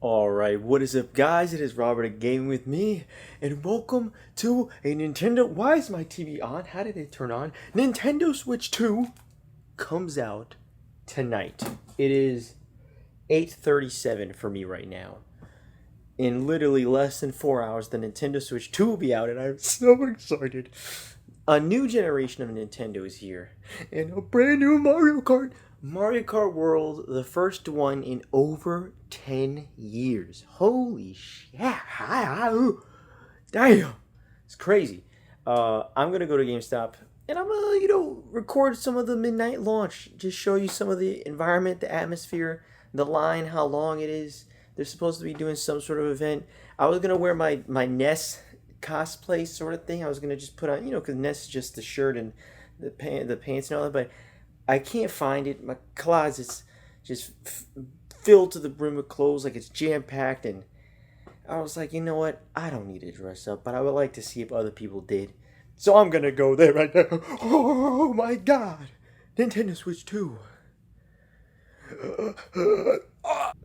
Alright, what is up, guys? It is Robert at Gaming with Me, and welcome to a Nintendo. Why is my TV on? How did it turn on? Nintendo Switch 2 comes out tonight. It is 8:37 for me right now. In literally less than 4 hours, the Nintendo Switch 2 will be out, and I'm so excited. A new generation of Nintendo is here, and a brand new Mario Kart World, the first one in over 10 years. Holy shit. Damn. It's crazy. I'm going to go to GameStop and I'm going to, record some of the midnight launch. Just show you some of the environment, the atmosphere, the line, how long it is. They're supposed to be doing some sort of event. I was going to wear my Ness cosplay sort of thing. I was going to just put on, because Ness is just the shirt and the pants and all that, but I can't find it. My closet's just filled to the brim with clothes, like it's jam-packed, and I was like, you know what? I don't need to dress up, but I would like to see if other people did. So I'm going to go there right now. Oh my god! Nintendo Switch 2.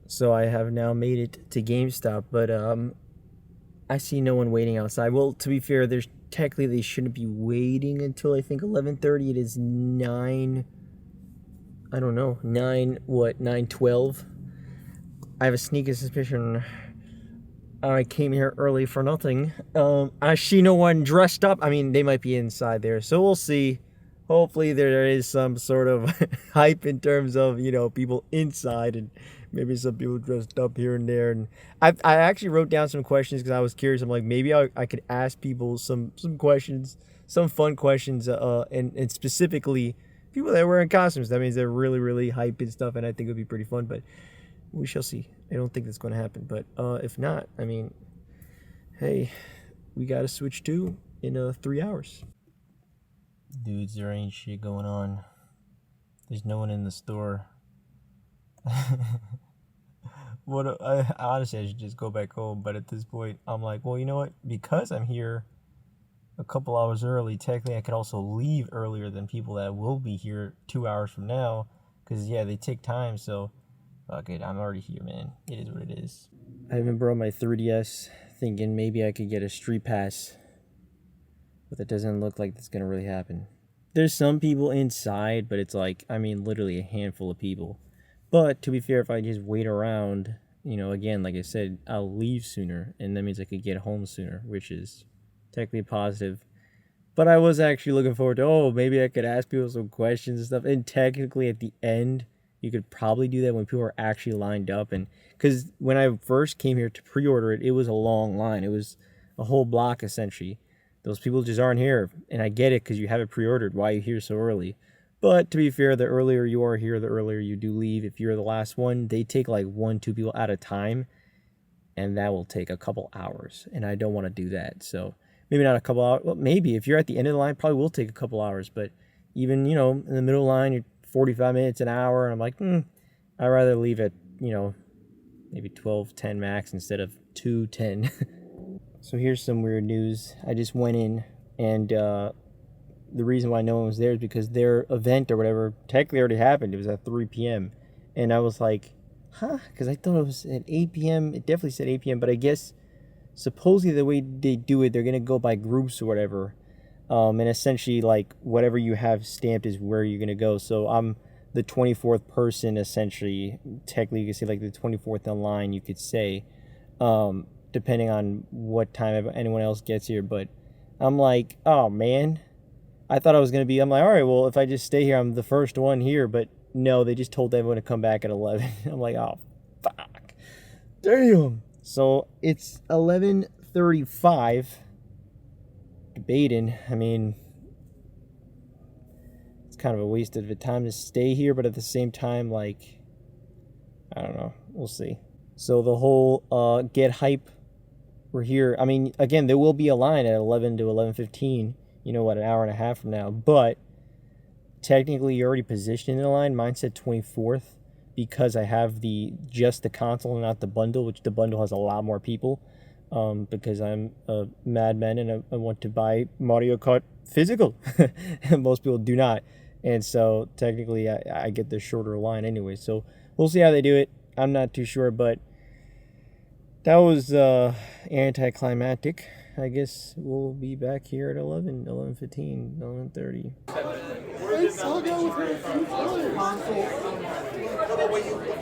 So I have now made it to GameStop, but I see no one waiting outside. Well, to be fair, there's technically they shouldn't be waiting until I think 11:30. It is 9. I don't know. 9:12. I have a sneaking suspicion I came here early for nothing. I see no one dressed up. I mean, they might be inside there, so we'll see. Hopefully there is some sort of hype in terms of, people inside and maybe some people dressed up here and there. And I actually wrote down some questions because I was curious. I'm like, maybe I could ask people some questions, some fun questions, and specifically people that are wearing costumes. That means they're really, really hype and stuff, and I think it would be pretty fun, but we shall see. I don't think that's going to happen, but if not, I mean, hey, we got to Switch 2 in 3 hours. Dudes, there ain't shit going on. There's no one in the store. Honestly, I should just go back home, but at this point, I'm like, well, you know what? Because I'm here a couple hours early, technically I could also leave earlier than people that will be here 2 hours from now, because, yeah, they take time, so fuck it, I'm already here, man. It is what it is. I even brought my 3DS, thinking maybe I could get a street pass, but that doesn't look like that's going to really happen. There's some people inside, but it's like, I mean, literally a handful of people. But to be fair, if I just wait around, again, like I said, I'll leave sooner, and that means I could get home sooner, which is technically positive. But I was actually looking forward to, maybe I could ask people some questions and stuff. And technically at the end, you could probably do that when people are actually lined up. And because when I first came here to pre-order it, it was a long line. It was a whole block, essentially. Those people just aren't here. And I get it because you have it pre-ordered. Why are you here so early? But to be fair, the earlier you are here, the earlier you do leave. If you're the last one, they take like 1-2 people at a time. And that will take a couple hours. And I don't want to do that. So maybe not a couple hours. Well, maybe if you're at the end of the line, probably will take a couple hours. But even, in the middle line, you're 45 minutes, an hour. And I'm like, I'd rather leave at, maybe 12:10 max instead of 2:10. So here's some weird news. I just went in, and the reason why no one was there is because their event or whatever technically already happened. It was at 3 p.m. And I was like, because I thought it was at 8 p.m. It definitely said 8 p.m. But I guess supposedly the way they do it, they're going to go by groups or whatever. And essentially, like, whatever you have stamped is where you're going to go. So I'm the 24th person, essentially. Technically, you could say, like, the 24th in line, you could say, depending on what time anyone else gets here. But I'm like, oh, man. I thought I was going to be, I'm like, all right, well, if I just stay here, I'm the first one here. But no, they just told everyone to come back at 11. I'm like, oh, fuck. Damn. So it's 11:35. Debating. I mean, it's kind of a waste of the time to stay here, but at the same time, like, I don't know. We'll see. So the whole get hype, we're here. I mean, again, there will be a line at 11 to 11:15. An hour and a half from now. But technically, you're already positioned in the line. Mine said 24th because I have just the console and not the bundle, which the bundle has a lot more people. Because I'm a madman and I want to buy Mario Kart physical. Most people do not. And so technically I get the shorter line anyway. So we'll see how they do it. I'm not too sure, but That was anticlimactic. I guess we'll be back here at 11:15, 11:30. I saw that with her a few times. No, but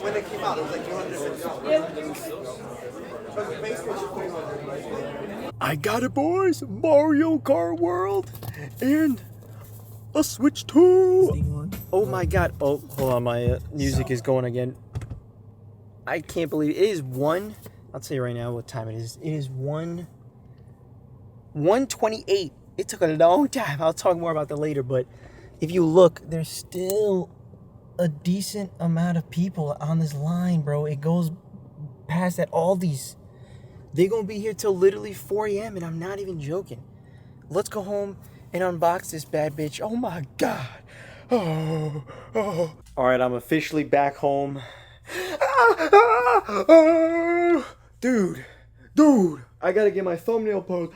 when they came out, it was like $250. I got it, boys! Mario Kart World and a Switch 2! Oh my god. Oh, hold on. My music is going again. I can't believe it is 1. I'll tell you right now what time it is. It is 1:28. It took a long time. I'll talk more about that later, but if you look, there's still a decent amount of people on this line, bro. It goes past at Aldi's. They're gonna be here till literally 4 a.m. and I'm not even joking. Let's go home and unbox this bad bitch. Oh my god. Oh. Alright, I'm officially back home. Dude, I gotta get my thumbnail pose.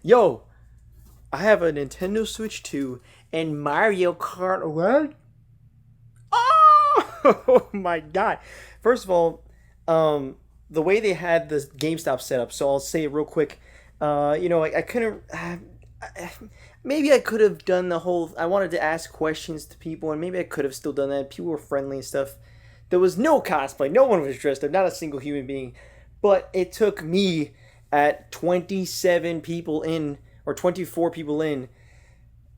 Yo, I have a Nintendo Switch 2 and Mario Kart World. Oh my god. First of all, the way they had the GameStop set up, so I'll say it real quick. I couldn't... maybe I could have done the whole... I wanted to ask questions to people, and maybe I could have still done that. People were friendly and stuff. There was no cosplay. No one was dressed up. Not a single human being. But it took me at 27 people in, or 24 people in,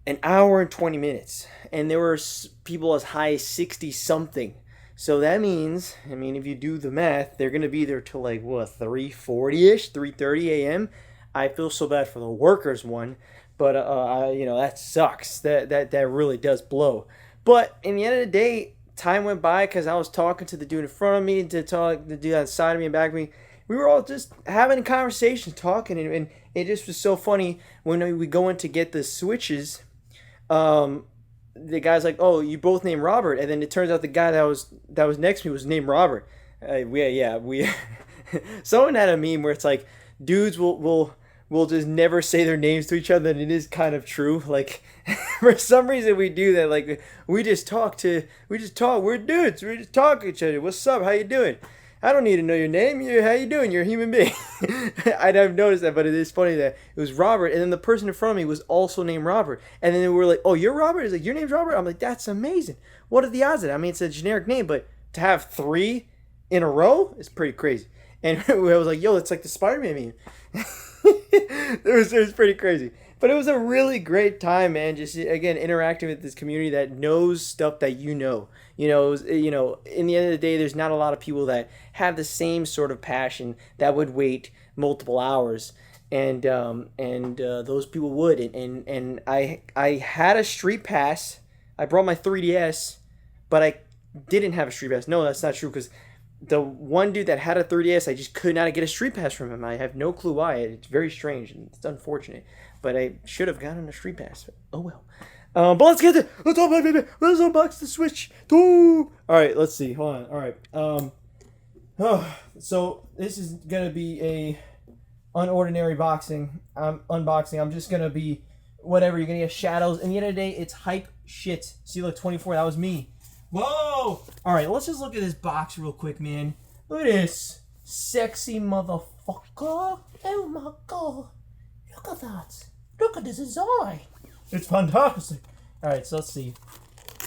an hour and 20 minutes. And there were people as high as 60-something. So that means, if you do the math, they're going to be there till like, 3:40-ish, 3:30 a.m.? I feel so bad for the workers one. But, that sucks. That really does blow. But in the end of the day, time went by because I was talking to the dude in front of me, to the dude on the side of me and back of me. We were all just having a conversation, talking, and it just was so funny when we go in to get the Switches. The guy's like, "Oh, you both named Robert," and then it turns out the guy that was next to me was named Robert. We someone had a meme where it's like dudes will just never say their names to each other, and it is kind of true. Like, for some reason we do that. Like, we just talk. We're dudes. We just talk to each other. What's up? How you doing? I don't need to know your name. How you doing? You're a human being. I've noticed that, but it is funny that it was Robert, and then the person in front of me was also named Robert. And then they were like, "Oh, you're Robert?" He's like, "Your name's Robert?" I'm like, "That's amazing. What are the odds of that?" It's a generic name, but to have 3 in a row is pretty crazy. And I was like, "Yo, it's like the Spider-Man meme." it was pretty crazy, but it was a really great time, man. Just again interacting with this community that knows stuff that in the end of the day, there's not a lot of people that have the same sort of passion that would wait multiple hours, and those people would, and I had a street pass. I brought my 3DS, but I didn't have a street pass. No, that's not true, because the one dude that had a 3DS, I just could not get a street pass from him. I have no clue why. It's very strange and it's unfortunate. But I should have gotten a street pass. But oh well. But let's unbox the Switch 2. All right, let's see. Hold on. All right. So this is gonna be a unordinary unboxing. I'm just gonna be whatever. You're gonna get shadows. And the end of the day, it's hype shit. See, look, 24. That was me. Whoa! Alright, let's just look at this box real quick, man. Look at this. Sexy motherfucker. Oh my god. Look at that. Look at this design. It's fantastic. Alright, so let's see.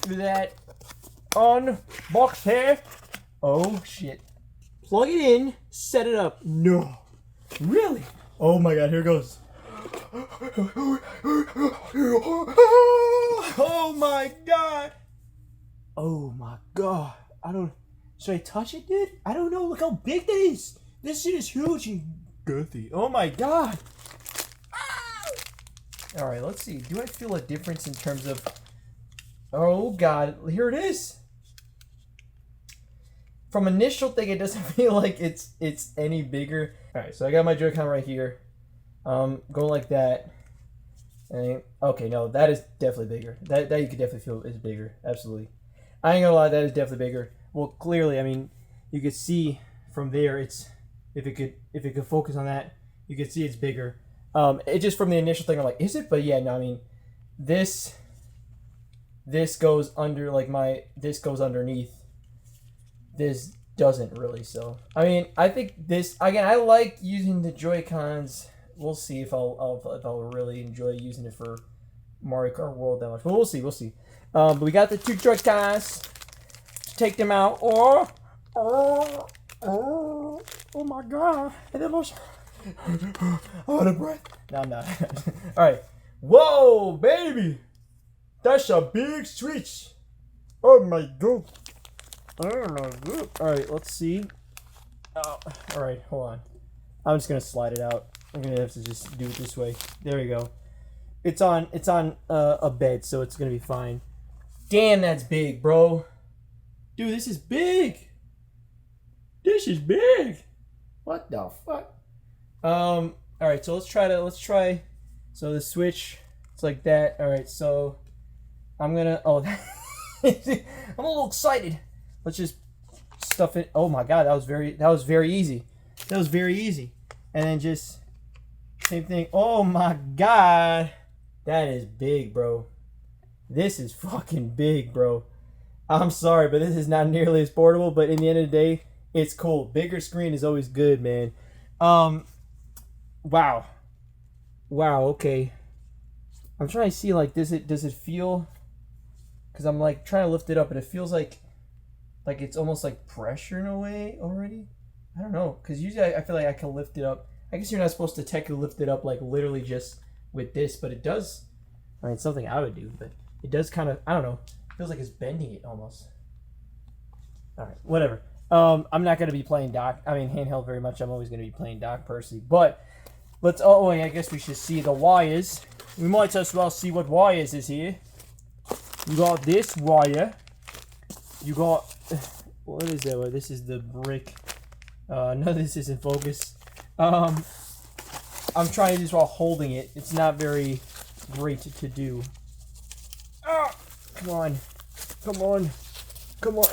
Do that. Unbox here. Oh, shit. Plug it in. Set it up. No. Really? Oh my god, here it goes. Oh my god. Oh my god. Should I touch it, dude? I don't know. Look how big that is. This shit is huge and girthy. Oh my god. Alright, let's see. Do I feel a difference in terms of... Oh god. Here it is. From initial thing, it doesn't feel like it's any bigger. Alright, so I got my Joy-Con right here. Going like that. And, okay, no, that is definitely bigger. That you could definitely feel is bigger. Absolutely. I ain't gonna lie, that is definitely bigger. Well, clearly, you could see from there, if it could focus on that, you could see it's bigger. It just from the initial thing, I'm like, is it? But yeah, no, this goes under, like, this goes underneath this doesn't really. So I mean, I think this again. I like using the Joy-Cons. We'll see if I'll really enjoy using it for Mario Kart World that much. But we'll see. We'll see. But we got the 2 Joy-Cons. Take them out. Oh my god! And it was out of breath. No, I'm not. All right. Whoa, baby! That's a big switch. Oh my god. Oh my god. All right, let's see. Oh, all right, hold on. I'm just gonna slide it out. I'm gonna have to just do it this way. There we go. It's on a bed, so it's gonna be fine. Damn, that's big, bro. Dude, this is big. This is big. What the fuck? All right, so let's try. So the switch, it's like that. All right, so I'm gonna. Oh, I'm a little excited. Let's just stuff it. Oh my god, that was very easy. That was very easy. And then just same thing. Oh my god, that is big, bro. This is fucking big, bro. I'm sorry, but this is not nearly as portable. But in the end of the day, it's cool. Bigger screen is always good, man. Wow. Okay. I'm trying to see, like, does it feel? Because I'm like trying to lift it up, and it feels like it's almost like pressure in a way already. I don't know, because usually I feel like I can lift it up. I guess you're not supposed to technically lift it up like literally just with this, but it does. I mean, it's something I would do, but it does kind of. I don't know. It feels like it's bending it almost. All right, whatever. I'm not gonna be playing handheld very much. I'm always gonna be playing dock personally, but let's. Oh, wait, I guess we should see the wires. We might as well see what wires is here. You got this wire. You got what is that? Well, this is the brick. No, this isn't focused. I'm trying to do this while holding it. It's not very great to do. Ah, come on.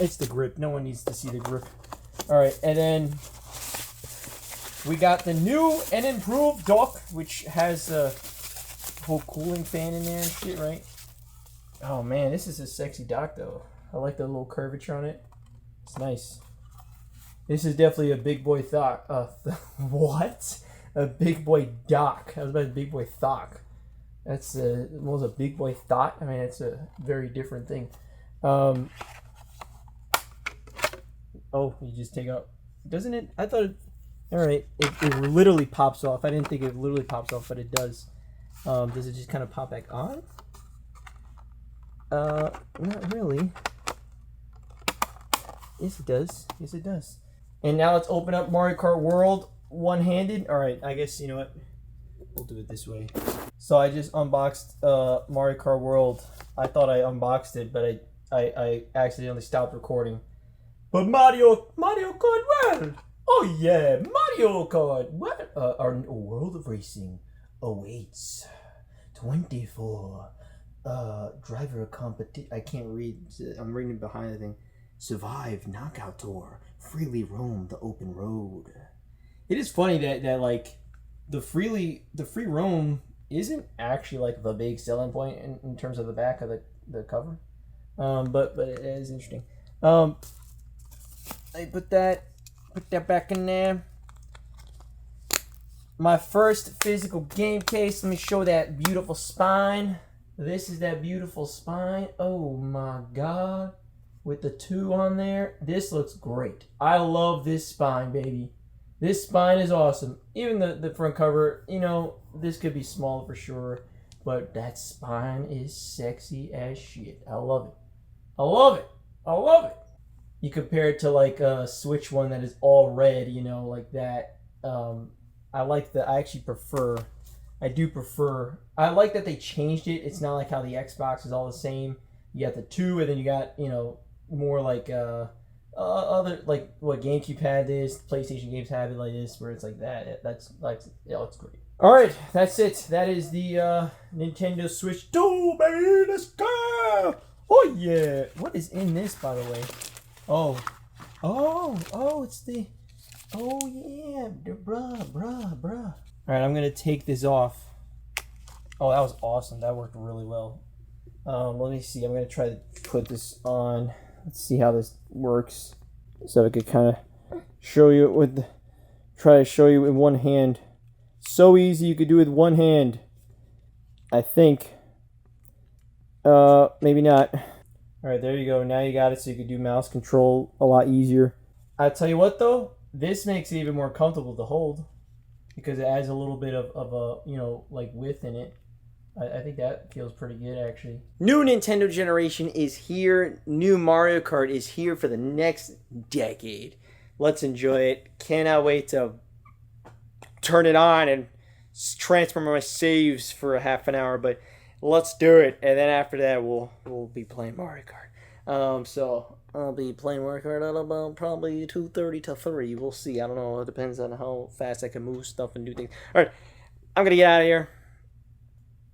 It's the grip. No one needs to see the grip. All right, and then we got the new and improved dock, which has a whole cooling fan in there and shit, right? Oh man, this is a sexy dock though. I like the little curvature on it. It's nice. This is definitely a big boy dock. What? A big boy dock. I was about to big boy thock. That's was a big boy thought. I mean, it's a very different thing. Oh, you just take out. Doesn't it? I thought it. All right, it literally pops off. I didn't think it literally pops off, but it does. Does it just kind of pop back on? Not really. Yes, it does. Yes, it does. And now let's open up Mario Kart World one-handed. All right, I guess you know what. We'll do it this way. So I just unboxed Mario Kart World. I thought I unboxed it, but I accidentally stopped recording. But Mario Kart World. Oh yeah, Mario Kart World. Our world of racing awaits. 24 driver competition. I can't read. I'm reading behind the thing. Survive knockout tour. Freely roam the open road. It is funny that like the free roam isn't actually like the big selling point in terms of the back of the cover. But it is interesting. I put that back in there. My first physical game case. Let me show that beautiful spine. This is that beautiful spine. Oh my god. With the 2 on there. This looks great. I love this spine, baby. This spine is awesome. Even the front cover, you know, this could be smaller for sure. But that spine is sexy as shit. I love it. I love it. I love it. You compare it to like a Switch one that is all red, you know, like that. I like the. I actually prefer. I do prefer. I like that they changed it. It's not like how the Xbox is all the same. You got the 2, and then you got, you know, more like other, like what GameCube had this, PlayStation games have it like this, where it's like that. That's like, yeah, it's great. All right, that's it. That is the Nintendo Switch 2, baby. Let's go. Oh yeah. What is in this, by the way? Oh, it's the. Oh yeah, bruh. All right, I'm gonna take this off. Oh, that was awesome. That worked really well. Let me see. I'm gonna try to put this on. Let's see how this works. So I could kind of show you try to show you in one hand. So easy, you could do it with one hand. I think. Maybe not. Alright, there you go. Now you got it so you can do mouse control a lot easier. I tell you what though, this makes it even more comfortable to hold. Because it adds a little bit of a, like width in it. I think that feels pretty good, actually. New Nintendo generation is here. New Mario Kart is here for the next decade. Let's enjoy it. Cannot wait to turn it on and transfer my saves for a half an hour. But let's do it. And then after that, we'll be playing Mario Kart. So I'll be playing Mario Kart at about probably 2:30 to 3. We'll see. I don't know. It depends on how fast I can move stuff and do things. All right. I'm going to get out of here.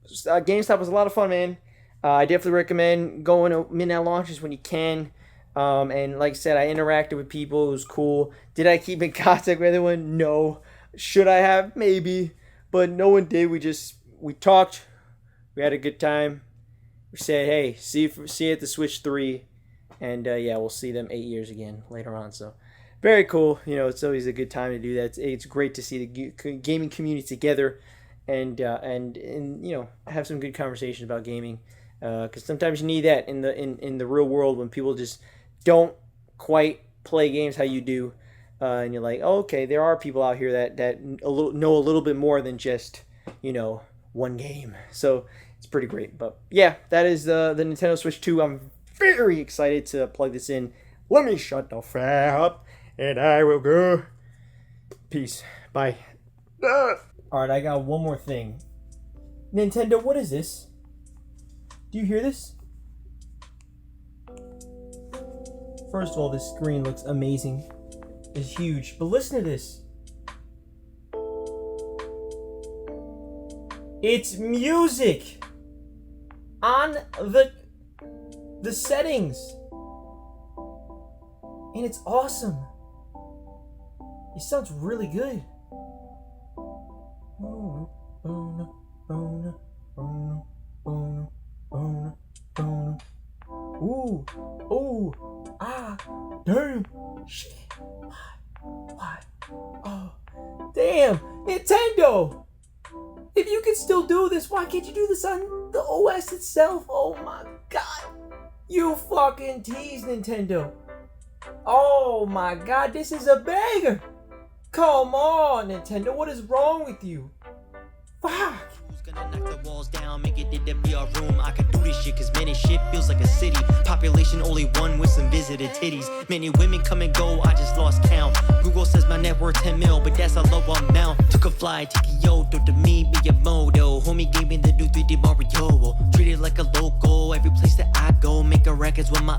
GameStop was a lot of fun, man. I definitely recommend going to midnight launches when you can. And like I said, I interacted with people. It was cool. Did I keep in contact with anyone? No. Should I have? Maybe. But no one did. We talked. We had a good time. We said, hey, see you at the Switch 3. And yeah, we'll see them 8 years again later on. So very cool. It's always a good time to do that. It's great to see the gaming community together. And have some good conversations about gaming, because sometimes you need that in the real world when people just don't quite play games how you do, and you're like, oh, okay, there are people out here that know a little bit more than just one game. So it's pretty great. But yeah, that is the Nintendo Switch 2. I'm very excited to plug this in. Let me shut the fuck up, and I will go. Peace. Bye. Alright, I got one more thing. Nintendo, what is this? Do you hear this? First of all, this screen looks amazing. It's huge. But listen to this. It's music on the settings. And it's awesome. It sounds really good. Ooh, oh, ah, damn, shit, why, oh, damn, Nintendo! If you can still do this, why can't you do this on the OS itself? Oh my god, you fucking tease, Nintendo. Oh my god, this is a banger. Come on, Nintendo, what is wrong with you? Fuck! Who's gonna knock the walls down, make it into be a room? I can do this shit, cause man, this shit feels like a city. Population only one with some visited titties. Many women come and go, I just lost count. Google says my net worth 10 mil, but that's a low amount. Took a flight to Kyoto to meet me a moto. Homie gave me the new 3D Mario. Treated like a local, every place that I go, making records with my